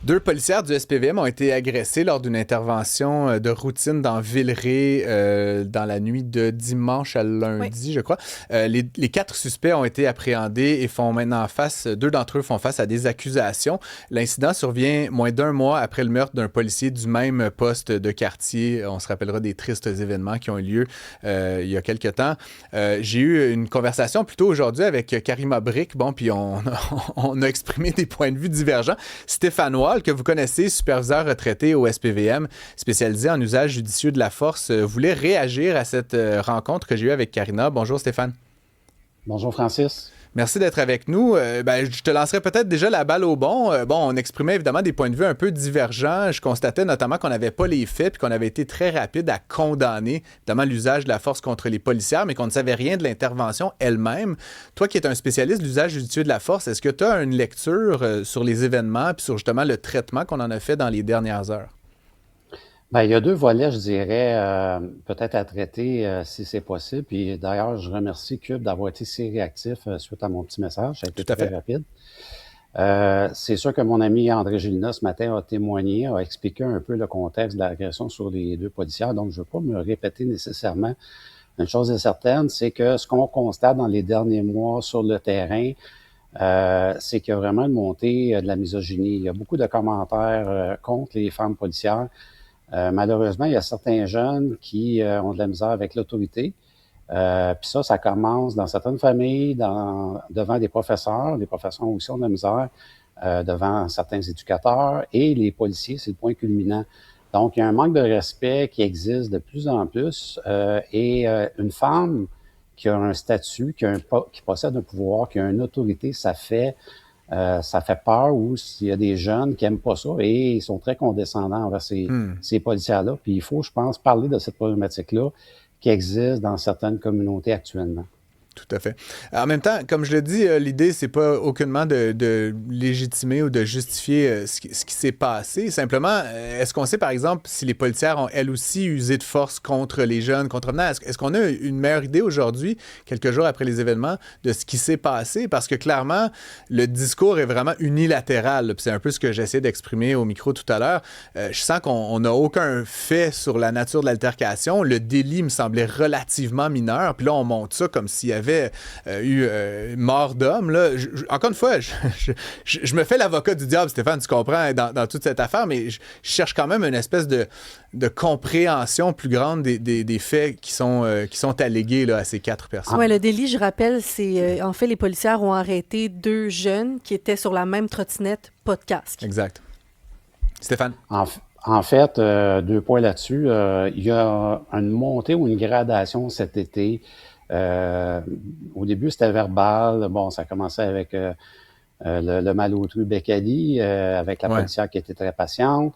Deux policières du SPVM ont été agressées lors d'une intervention de routine dans Villeray dans la nuit de dimanche à Oui. lundi, je crois. Les quatre suspects ont été appréhendés et font maintenant face, deux d'entre eux font face à des accusations. L'incident survient moins d'un mois après le meurtre d'un policier du même poste de quartier. On se rappellera des tristes événements qui ont eu lieu il y a quelques temps. J'ai eu une conversation plus tôt aujourd'hui avec Karima Brick, puis on a exprimé des points de vue divergents. Stéphane Wall, que vous connaissez, superviseur retraité au SPVM, spécialisé en usage judicieux de la force, voulait réagir à cette rencontre que j'ai eue avec Karina. Bonjour Stéphane. Bonjour Francis. Merci d'être avec nous. Je te lancerai peut-être déjà la balle au bon. On exprimait évidemment des points de vue un peu divergents. Je constatais notamment qu'on n'avait pas les faits puis qu'on avait été très rapide à condamner évidemment l'usage de la force contre les policières, mais qu'on ne savait rien de l'intervention elle-même. Toi qui es un spécialiste de l'usage judicieux de la force, est-ce que tu as une lecture sur les événements puis sur justement le traitement qu'on en a fait dans les dernières heures? Il y a deux volets, je dirais, peut-être à traiter si c'est possible. Puis d'ailleurs, je remercie Cube d'avoir été si réactif suite à mon petit message. Ça a été Tout à très fait. rapide. C'est sûr que mon ami André Gélina, ce matin, a témoigné, a expliqué un peu le contexte de l'agression sur les deux policières. Donc, je ne veux pas me répéter nécessairement. Une chose est certaine, c'est que ce qu'on constate dans les derniers mois sur le terrain, c'est qu'il y a vraiment une montée de la misogynie. Il y a beaucoup de commentaires contre les femmes policières. Malheureusement, il y a certains jeunes qui ont de la misère avec l'autorité. Puis ça commence dans certaines familles, devant des professeurs. Les professeurs aussi ont de la misère devant certains éducateurs. Et les policiers, c'est le point culminant. Donc, il y a un manque de respect qui existe de plus en plus. Une femme qui a un statut, qui possède un pouvoir, qui a une autorité, ça fait peur, ou s'il y a des jeunes qui aiment pas ça et ils sont très condescendants envers ces policiers-là. Puis il faut, je pense, parler de cette problématique-là qui existe dans certaines communautés actuellement. Tout à fait. En même temps, comme je le dis, l'idée, c'est pas aucunement de légitimer ou de justifier ce qui s'est passé. Simplement, est-ce qu'on sait, par exemple, si les policières ont, elles aussi, usé de force contre les jeunes contrevenants? Est-ce qu'on a une meilleure idée aujourd'hui, quelques jours après les événements, de ce qui s'est passé? Parce que clairement, le discours est vraiment unilatéral. C'est un peu ce que j'essaie d'exprimer au micro tout à l'heure. Je sens qu'on n'a aucun fait sur la nature de l'altercation. Le délit me semblait relativement mineur. Puis là, on monte ça comme s'il y avait eu mort d'homme. Là. Encore une fois, je me fais l'avocat du diable, Stéphane, tu comprends, dans toute cette affaire, mais je cherche quand même une espèce de compréhension plus grande des faits qui sont allégués là, à ces quatre personnes. Oui, le délit, je rappelle, c'est... en fait, les policières ont arrêté deux jeunes qui étaient sur la même trottinette, pas de casque. Exact. Stéphane? En fait, deux points là-dessus. Il y a une montée ou une gradation cet été. Au début, c'était verbal. Bon, ça commençait avec le malotru Beccali, avec la policière qui était très patiente.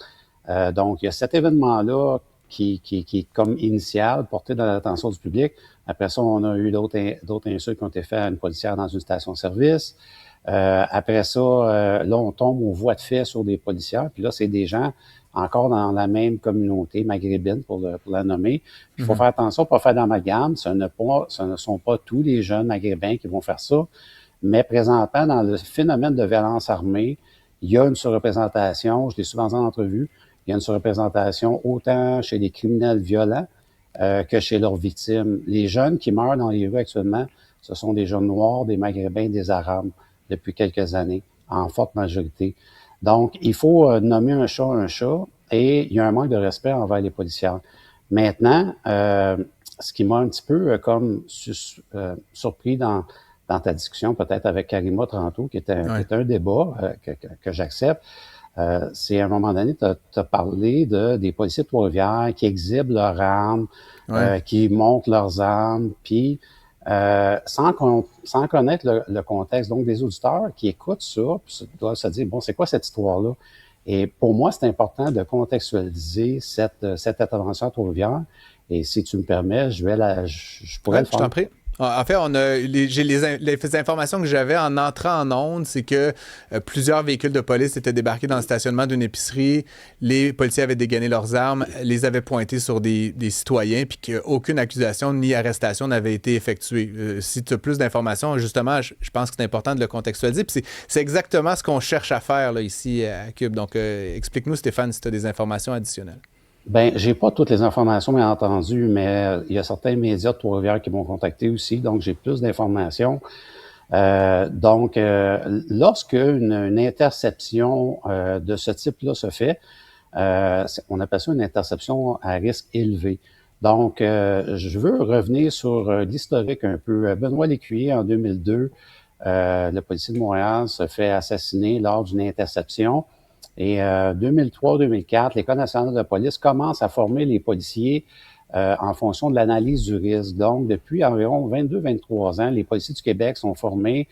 Donc, il y a cet événement-là qui est comme initial, porté dans l'attention du public. Après ça, on a eu d'autres insultes qui ont été faites à une policière dans une station-service. Après ça, là, on tombe aux voies de fait sur des policières. Puis là, c'est des gens encore dans la même communauté maghrébine, pour la nommer. Il faut faire attention, pas faire d'amalgame. Ce ne sont pas tous les jeunes maghrébins qui vont faire ça. Mais présentement, dans le phénomène de violence armée, il y a une surreprésentation. Je l'ai souvent dit en entrevue. Il y a une surreprésentation autant chez les criminels violents que chez leurs victimes. Les jeunes qui meurent dans les rues actuellement, ce sont des jeunes noirs, des maghrébins, des arabes, depuis quelques années, en forte majorité. Donc, il faut nommer un chat, et il y a un manque de respect envers les policières. Maintenant, ce qui m'a un petit peu surpris dans ta discussion, peut-être avec Karima tantôt, qui était un débat que j'accepte, c'est à un moment donné, tu as parlé des policiers de Trois-Rivières qui exhibent leurs armes, qui montrent leurs armes, puis sans connaître le contexte. Donc, des auditeurs qui écoutent ça doivent se dire, bon, c'est quoi cette histoire-là? Et pour moi, c'est important de contextualiser cette intervention à Trois-Rivières. Et si tu me permets, je pourrais le faire. Je t'en prie. En fait, j'ai les informations que j'avais en entrant en onde, c'est que plusieurs véhicules de police étaient débarqués dans le stationnement d'une épicerie. Les policiers avaient dégainé leurs armes, les avaient pointés sur des citoyens, puis qu'aucune accusation ni arrestation n'avait été effectuée. Si tu as plus d'informations, justement, je pense que c'est important de le contextualiser. Puis c'est exactement ce qu'on cherche à faire là, ici à Cube. Donc, explique-nous, Stéphane, si tu as des informations additionnelles. Ben, j'ai pas toutes les informations, bien entendu, mais il y a certains médias de Trois-Rivières qui m'ont contacté aussi, donc j'ai plus d'informations. Lorsque une interception de ce type-là se fait, on appelle ça une interception à risque élevé. Donc, je veux revenir sur l'historique un peu. Benoît Lécuyer, en 2002, le policier de Montréal se fait assassiner lors d'une interception. Et 2003-2004, l'École nationale de police commence à former les policiers en fonction de l'analyse du risque. Donc, depuis environ 22-23 ans, les policiers du Québec sont formés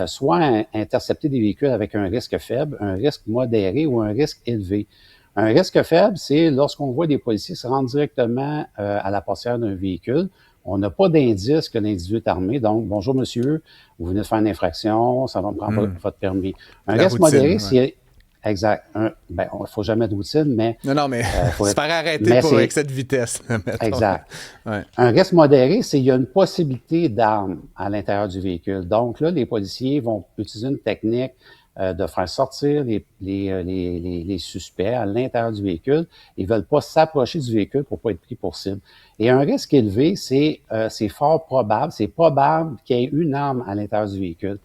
soit à intercepter des véhicules avec un risque faible, un risque modéré ou un risque élevé. Un risque faible, c'est lorsqu'on voit des policiers se rendre directement à la portière d'un véhicule. On n'a pas d'indice que l'individu est armé. Donc, bonjour monsieur, vous venez de faire une infraction, ça va me prendre votre permis. Un risque modéré, c'est... Exact. Il faut jamais de routine, mais... Non, mais se faire arrêter pour excès de vitesse. Exact. Ouais. Un risque modéré, c'est qu'il y a une possibilité d'arme à l'intérieur du véhicule. Donc là, les policiers vont utiliser une technique de faire sortir les suspects à l'intérieur du véhicule. Ils veulent pas s'approcher du véhicule pour pas être pris pour cible. Et un risque élevé, c'est fort probable, c'est probable qu'il y ait une arme à l'intérieur du véhicule.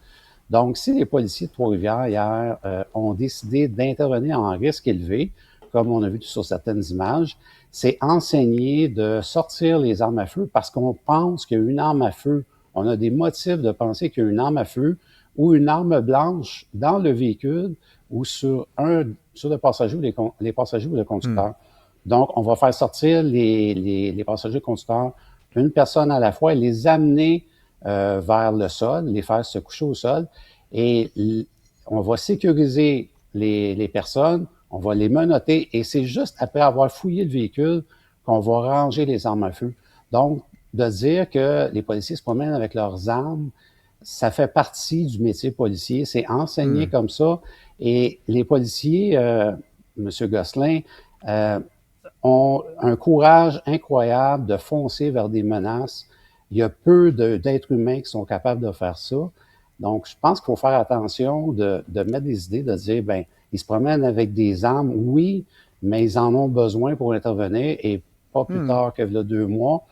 Donc, si les policiers de Trois-Rivières, hier, ont décidé d'intervenir en risque élevé, comme on a vu sur certaines images, c'est enseigner de sortir les armes à feu parce qu'on pense qu'il y a une arme à feu. On a des motifs de penser qu'il y a une arme à feu ou une arme blanche dans le véhicule ou sur le passager ou les passagers ou le conducteur. Donc, on va faire sortir les passagers conducteurs, une personne à la fois, et les amener vers le sol, les faire se coucher au sol, et on va sécuriser les personnes, on va les menotter, et c'est juste après avoir fouillé le véhicule qu'on va ranger les armes à feu. Donc, de dire que les policiers se promènent avec leurs armes, ça fait partie du métier policier, c'est enseigné comme ça, et les policiers, M. Gosselin, ont un courage incroyable de foncer vers des menaces. Il y a peu d'êtres humains qui sont capables de faire ça. Donc, je pense qu'il faut faire attention de mettre des idées, de dire, ben, ils se promènent avec des armes, oui, mais ils en ont besoin pour intervenir. Et pas plus tard que là, 2 mois,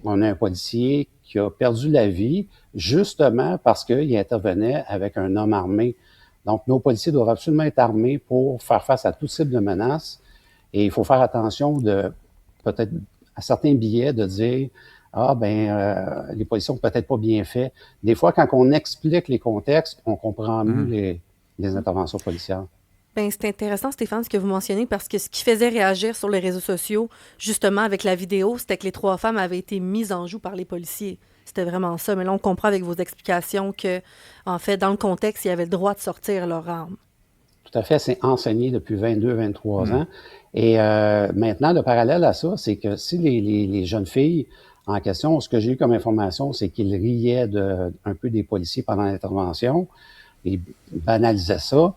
on a un policier qui a perdu la vie justement parce qu'il intervenait avec un homme armé. Donc, nos policiers doivent absolument être armés pour faire face à tout type de menaces. Et il faut faire attention peut-être à certains billets de dire les policiers ont peut-être pas bien fait. Des fois, quand on explique les contextes, on comprend mieux les interventions policières. Bien, c'est intéressant, Stéphane, ce que vous mentionnez, parce que ce qui faisait réagir sur les réseaux sociaux, justement, avec la vidéo, c'était que les 3 femmes avaient été mises en joue par les policiers. C'était vraiment ça. Mais là, on comprend avec vos explications que, en fait, dans le contexte, ils avaient le droit de sortir leur arme. Tout à fait. C'est enseigné depuis 22-23 ans. Et maintenant, le parallèle à ça, c'est que si les jeunes filles en question, ce que j'ai eu comme information, c'est qu'ils riaient un peu des policiers pendant l'intervention. Ils banalisaient ça.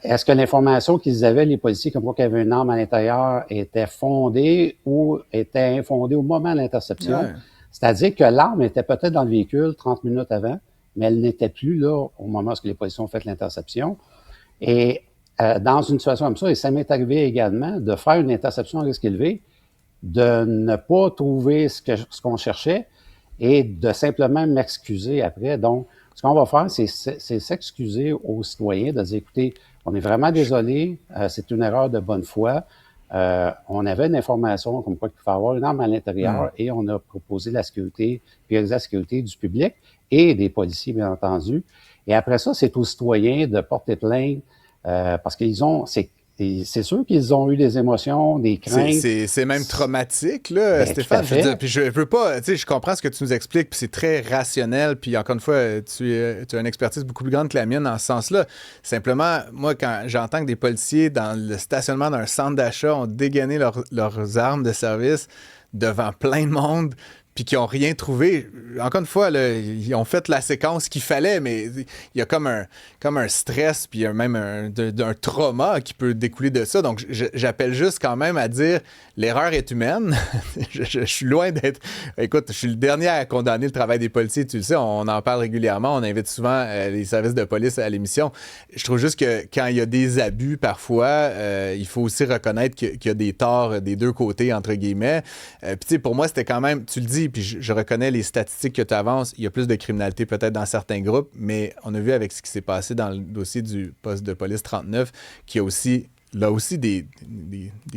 Est-ce que l'information qu'ils avaient, les policiers, comme quoi qu'il y avait une arme à l'intérieur, était fondée ou était infondée au moment de l'interception? Ouais. C'est-à-dire que l'arme était peut-être dans le véhicule 30 minutes avant, mais elle n'était plus là au moment où les policiers ont fait l'interception. Et dans une situation comme ça, et ça m'est arrivé également de faire une interception à risque élevé, de ne pas trouver ce qu'on cherchait et de simplement m'excuser après. Donc, ce qu'on va faire, c'est s'excuser aux citoyens, de dire, écoutez, on est vraiment désolé, c'est une erreur de bonne foi. On avait une information comme quoi il pouvait avoir une arme à l'intérieur et on a proposé la sécurité, prioriser la sécurité du public et des policiers, bien entendu. Et après ça, c'est aux citoyens de porter plainte parce qu'ils ont... C'est sûr qu'ils ont eu des émotions, des craintes. C'est même traumatique, là, Stéphane. Je veux dire, puis je veux pas, tu sais, je comprends ce que tu nous expliques, puis c'est très rationnel, puis encore une fois, tu as une expertise beaucoup plus grande que la mienne dans ce sens-là. Simplement, moi, quand j'entends que des policiers dans le stationnement d'un centre d'achat ont dégainé leurs armes de service devant plein de monde, puis qui n'ont rien trouvé. Encore une fois, là, ils ont fait la séquence qu'il fallait, mais il y a comme un stress, puis même un trauma qui peut découler de ça. Donc, j'appelle juste quand même à dire, l'erreur est humaine. je suis loin d'être... Écoute, je suis le dernier à condamner le travail des policiers, tu le sais, on en parle régulièrement, on invite souvent les services de police à l'émission. Je trouve juste que quand il y a des abus, parfois, il faut aussi reconnaître qu'il y a des torts des deux côtés, entre guillemets. Puis tu sais, pour moi, c'était quand même, tu le dis, puis je reconnais les statistiques que tu avances, il y a plus de criminalité peut-être dans certains groupes, mais on a vu avec ce qui s'est passé dans le dossier du poste de police 39, qu'il y a aussi là aussi des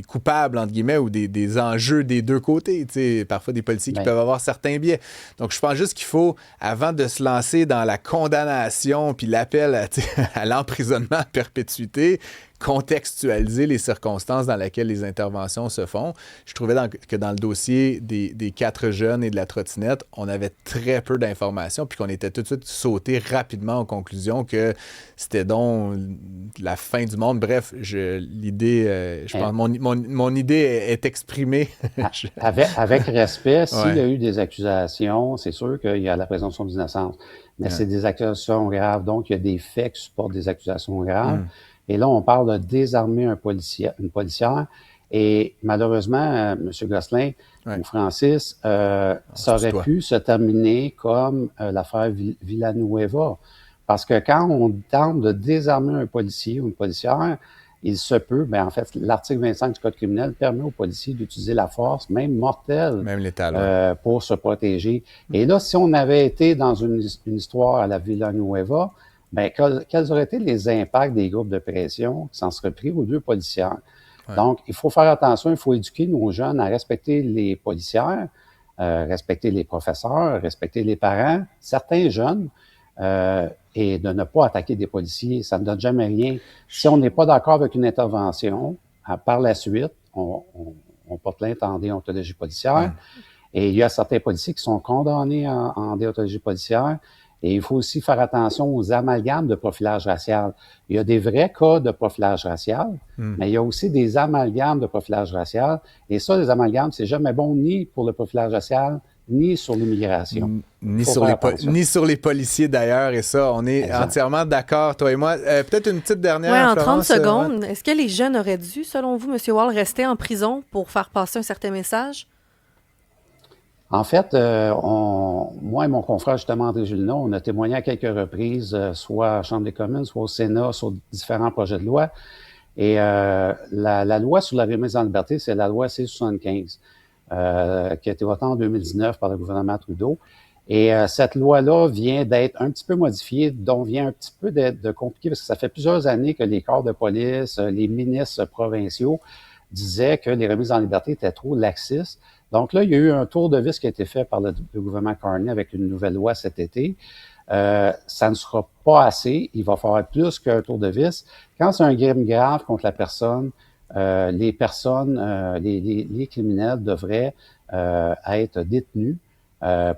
coupables, entre guillemets, ou des enjeux des deux côtés. T'sais, parfois des policiers qui peuvent avoir certains biais. Donc, je pense juste qu'il faut, avant de se lancer dans la condamnation puis l'appel à l'emprisonnement à perpétuité, contextualiser les circonstances dans lesquelles les interventions se font. Je trouvais que dans le dossier des 4 jeunes et de la trottinette, on avait très peu d'informations puis qu'on était tout de suite sauté rapidement aux conclusions que c'était donc la fin du monde. Bref, l'idée, je pense, mon idée est exprimée. Avec respect, s'il y a eu des accusations, c'est sûr qu'il y a la présomption d'innocence. Mais c'est des accusations graves, donc il y a des faits qui supportent des accusations graves. Et là, on parle de désarmer une policière. Et malheureusement, M. Gosselin ou Francis, ça aurait pu se terminer comme l'affaire Villanueva. Parce que quand on tente de désarmer un policier ou une policière, il se peut, en fait, l'article 25 du Code criminel permet aux policiers d'utiliser la force, même mortelle, même létale, pour se protéger. Et là, si on avait été dans une histoire à la Villanueva, quels auraient été les impacts des groupes de pression qui s'en seraient pris aux 2 policières? Donc, il faut faire attention, il faut éduquer nos jeunes à respecter les policières, respecter les professeurs, respecter les parents, certains jeunes, et de ne pas attaquer des policiers. Ça ne donne jamais rien. Si on n'est pas d'accord avec une intervention, par la suite, on porte plainte en déontologie policière. Et il y a certains policiers qui sont condamnés en déontologie policière. Et il faut aussi faire attention aux amalgames de profilage racial. Il y a des vrais cas de profilage racial, mais il y a aussi des amalgames de profilage racial. Et ça, les amalgames, c'est jamais bon ni pour le profilage racial, ni sur l'immigration. Ni sur les policiers, d'ailleurs. Et ça, on est entièrement d'accord, toi et moi. Peut-être une petite dernière, en Florence, 30 secondes. Est-ce que les jeunes auraient dû, selon vous, M. Wall, rester en prison pour faire passer un certain message? En fait, moi et mon confrère, justement, André Julineau, on a témoigné à quelques reprises, soit à la Chambre des communes, soit au Sénat, sur différents projets de loi. Et la loi sur la remise en liberté, c'est la loi C-75, qui a été votée en 2019 par le gouvernement Trudeau. Et cette loi-là vient d'être un petit peu modifiée, dont vient un petit peu d'être compliqué, parce que ça fait plusieurs années que les corps de police, les ministres provinciaux disaient que les remises en liberté étaient trop laxistes. Donc là, il y a eu un tour de vis qui a été fait par le gouvernement Carney avec une nouvelle loi cet été. Ça ne sera pas assez. Il va falloir plus qu'un tour de vis. Quand c'est un crime grave contre la personne, les criminels devraient être détenus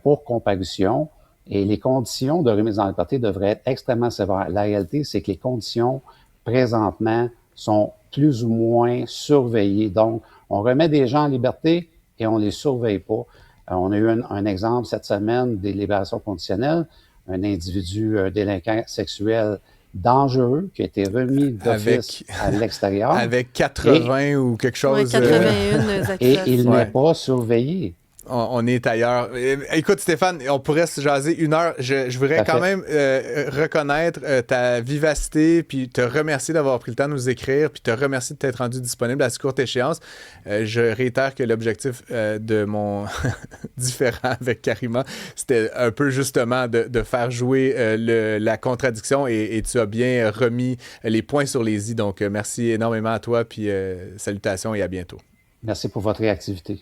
pour comparution et les conditions de remise en liberté devraient être extrêmement sévères. La réalité, c'est que les conditions présentement sont plus ou moins surveillées. Donc, on remet des gens en liberté et on les surveille pas. On a eu un exemple cette semaine des libérations conditionnelles, un individu, un délinquant sexuel dangereux qui a été remis d'office à l'extérieur. Avec 80 ou quelque chose. Oui, 81 accusations. Et il n'est pas surveillé. On est ailleurs. Écoute, Stéphane, on pourrait se jaser 1 heure. Je voudrais quand même reconnaître ta vivacité, puis te remercier d'avoir pris le temps de nous écrire, puis te remercier de t'être rendu disponible à si courte échéance. Je réitère que l'objectif de mon différend avec Karima, c'était un peu justement de faire jouer la contradiction, et tu as bien remis les points sur les i. Donc, merci énormément à toi, puis salutations et à bientôt. Merci pour votre réactivité.